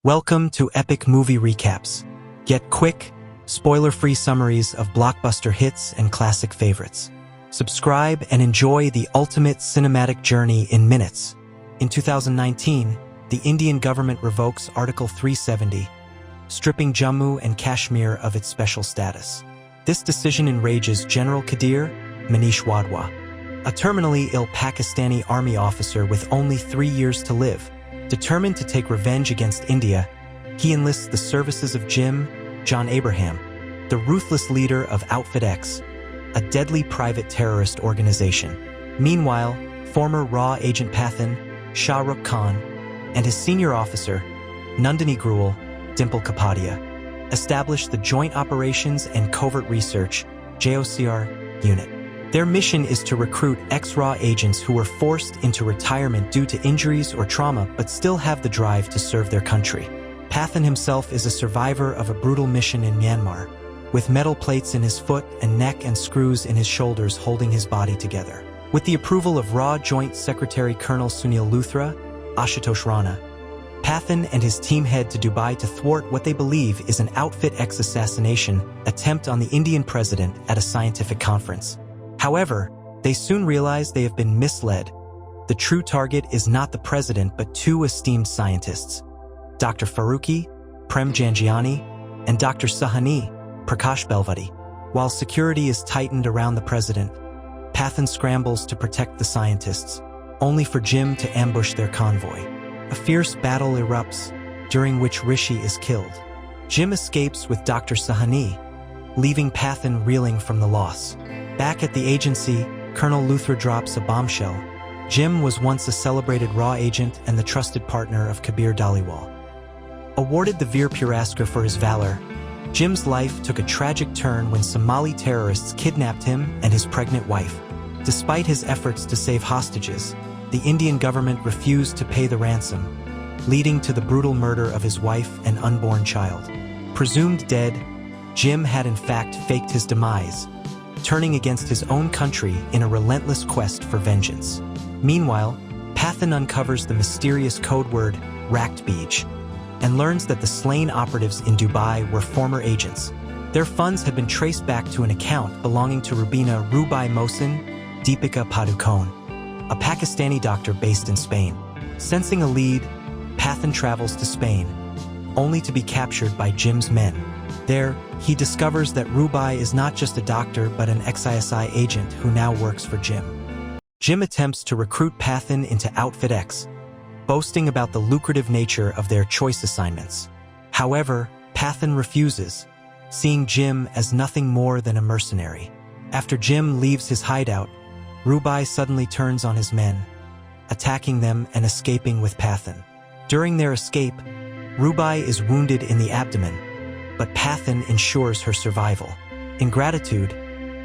Welcome to Epic Movie Recaps. Get quick, spoiler-free summaries of blockbuster hits and classic favorites. Subscribe and enjoy the ultimate cinematic journey in minutes. In 2019, the Indian government revokes Article 370, stripping Jammu and Kashmir of its special status. This decision enrages General Qadir Manish Wadhwa, a terminally ill Pakistani army officer with only 3 years to live. Determined to take revenge against India, he enlists the services of Jim John Abraham, the ruthless leader of Outfit X, a deadly private terrorist organization. Meanwhile, former RAW agent Pathaan, Shah Rukh Khan, and his senior officer, Nandini Gruel, Dimple Kapadia, establish the Joint Operations and Covert Research JOCR unit. Their mission is to recruit ex-RAW agents who were forced into retirement due to injuries or trauma but still have the drive to serve their country. Pathaan himself is a survivor of a brutal mission in Myanmar, with metal plates in his foot and neck and screws in his shoulders holding his body together. With the approval of RAW Joint Secretary Colonel Sunil Luthra, Ashutosh Rana, Pathaan and his team head to Dubai to thwart what they believe is an Outfit X assassination attempt on the Indian president at a scientific conference. However, they soon realize they have been misled. The true target is not the president but two esteemed scientists, Dr. Farooqi, Prem Jangiani, and Dr. Sahani, Prakash Belvadi. While security is tightened around the president, Pathaan scrambles to protect the scientists, only for Jim to ambush their convoy. A fierce battle erupts, during which Rishi is killed. Jim escapes with Dr. Sahani, leaving Pathaan reeling from the loss. Back at the agency, Colonel Luthra drops a bombshell. Jim was once a celebrated RAW agent and the trusted partner of Kabir Dhaliwal. Awarded the Veer Puraskar for his valor, Jim's life took a tragic turn when Somali terrorists kidnapped him and his pregnant wife. Despite his efforts to save hostages, the Indian government refused to pay the ransom, leading to the brutal murder of his wife and unborn child. Presumed dead, Jim had in fact faked his demise, turning against his own country in a relentless quest for vengeance. Meanwhile, Pathaan uncovers the mysterious code word Rakhtbij and learns that the slain operatives in Dubai were former agents. Their funds had been traced back to an account belonging to Rubina Rubai Mohsin Deepika Padukone, a Pakistani doctor based in Spain. Sensing a lead, Pathaan travels to Spain, only to be captured by Jim's men. There, he discovers that Rubai is not just a doctor but an XISI agent who now works for Jim. Jim attempts to recruit Pathaan into Outfit X, boasting about the lucrative nature of their choice assignments. However, Pathaan refuses, seeing Jim as nothing more than a mercenary. After Jim leaves his hideout, Rubai suddenly turns on his men, attacking them and escaping with Pathaan. During their escape, Rubai is wounded in the abdomen, but Pathaan ensures her survival. In gratitude,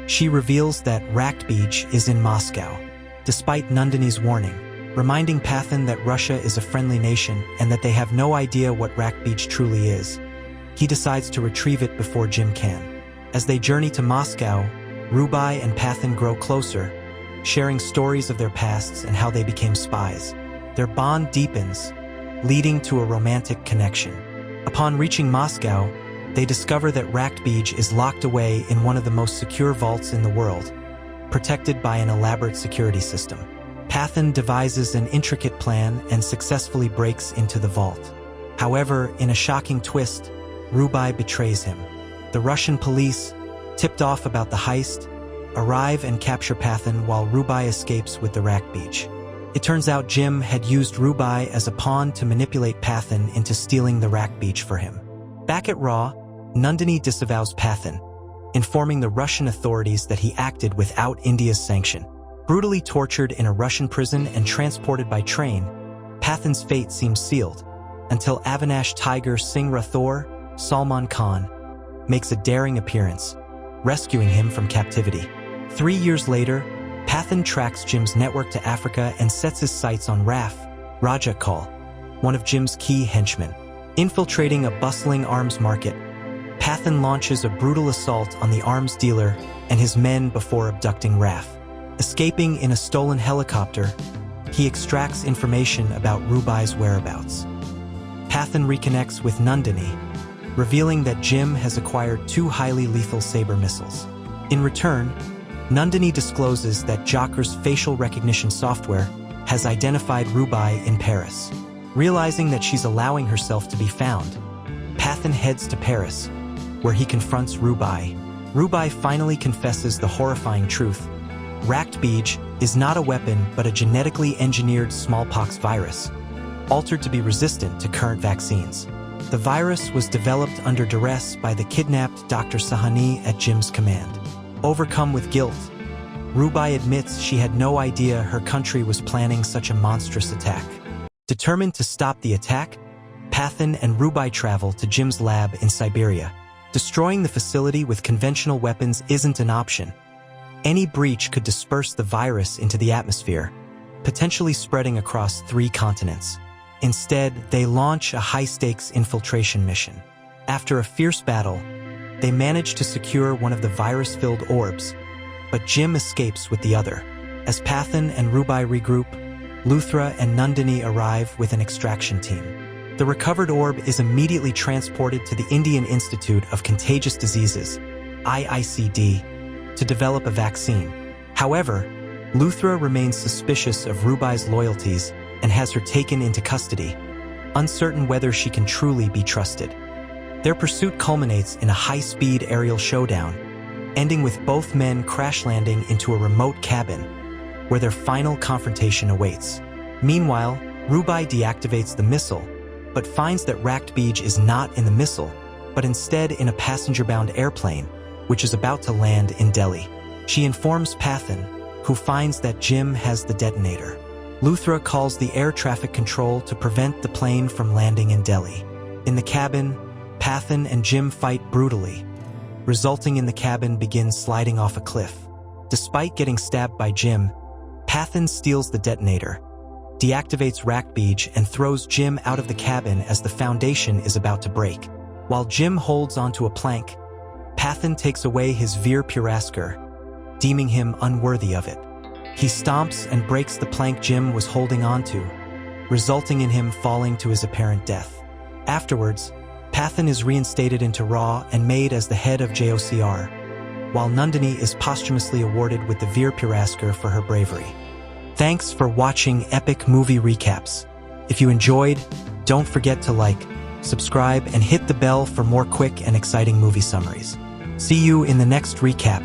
she reveals that Rakhtbij is in Moscow, despite Nandini's warning, reminding Pathaan that Russia is a friendly nation and that they have no idea what Rakhtbij truly is. He decides to retrieve it before Jim can. As they journey to Moscow, Rubai and Pathaan grow closer, sharing stories of their pasts and how they became spies. Their bond deepens, leading to a romantic connection. Upon reaching Moscow, they discover that Rakhtbij is locked away in one of the most secure vaults in the world, protected by an elaborate security system. Pathaan devises an intricate plan and successfully breaks into the vault. However, in a shocking twist, Rubai betrays him. The Russian police, tipped off about the heist, arrive and capture Pathaan while Rubai escapes with the Rakhtbij. It turns out Jim had used Rubai as a pawn to manipulate Pathaan into stealing the Rakhtbij for him. Back at RAW, Nandini disavows Pathaan, informing the Russian authorities that he acted without India's sanction. Brutally tortured in a Russian prison and transported by train, Pathan's fate seems sealed, until Avinash Tiger Singh Rathore, Salman Khan, makes a daring appearance, rescuing him from captivity. 3 years later, Pathaan tracks Jim's network to Africa and sets his sights on Raf Rajakal, one of Jim's key henchmen. Infiltrating a bustling arms market, Pathaan launches a brutal assault on the arms dealer and his men before abducting Raf. Escaping in a stolen helicopter, he extracts information about Rubai's whereabouts. Pathaan reconnects with Nandini, revealing that Jim has acquired 2 highly lethal saber missiles. In return, Nandini discloses that Joker's facial recognition software has identified Rubai in Paris. Realizing that she's allowing herself to be found, Pathaan heads to Paris, where he confronts Rubai. Rubai finally confesses the horrifying truth. Ract-Beej is not a weapon but a genetically engineered smallpox virus, altered to be resistant to current vaccines. The virus was developed under duress by the kidnapped Dr. Sahani at Jim's command. Overcome with guilt, Rubai admits she had no idea her country was planning such a monstrous attack. Determined to stop the attack, Pathaan and Rubai travel to Jim's lab in Siberia. Destroying the facility with conventional weapons isn't an option. Any breach could disperse the virus into the atmosphere, potentially spreading across 3 continents. Instead, they launch a high-stakes infiltration mission. After a fierce battle, they manage to secure one of the virus-filled orbs, but Jim escapes with the other. As Pathaan and Rubai regroup, Luthra and Nandini arrive with an extraction team. The recovered orb is immediately transported to the Indian Institute of Contagious Diseases, IICD, to develop a vaccine. However, Luthra remains suspicious of Rubai's loyalties and has her taken into custody, uncertain whether she can truly be trusted. Their pursuit culminates in a high-speed aerial showdown, ending with both men crash landing into a remote cabin, where their final confrontation awaits. Meanwhile, Rubai deactivates the missile, but finds that Ract-Beej is not in the missile, but instead in a passenger-bound airplane, which is about to land in Delhi. She informs Pathaan, who finds that Jim has the detonator. Luthra calls the air traffic control to prevent the plane from landing in Delhi. In the cabin, Pathaan and Jim fight brutally, resulting in the cabin begins sliding off a cliff. Despite getting stabbed by Jim, Pathaan steals the detonator, deactivates Ract-Beej and throws Jim out of the cabin as the foundation is about to break. While Jim holds onto a plank, Pathaan takes away his Veer Puraskar, deeming him unworthy of it. He stomps and breaks the plank Jim was holding onto, resulting in him falling to his apparent death. Afterwards, Pathaan is reinstated into Raw and made as the head of JOCR, while Nandini is posthumously awarded with the Veer Puraskar for her bravery. Thanks for watching Epic Movie Recaps. If you enjoyed, don't forget to like, subscribe, and hit the bell for more quick and exciting movie summaries. See you in the next recap.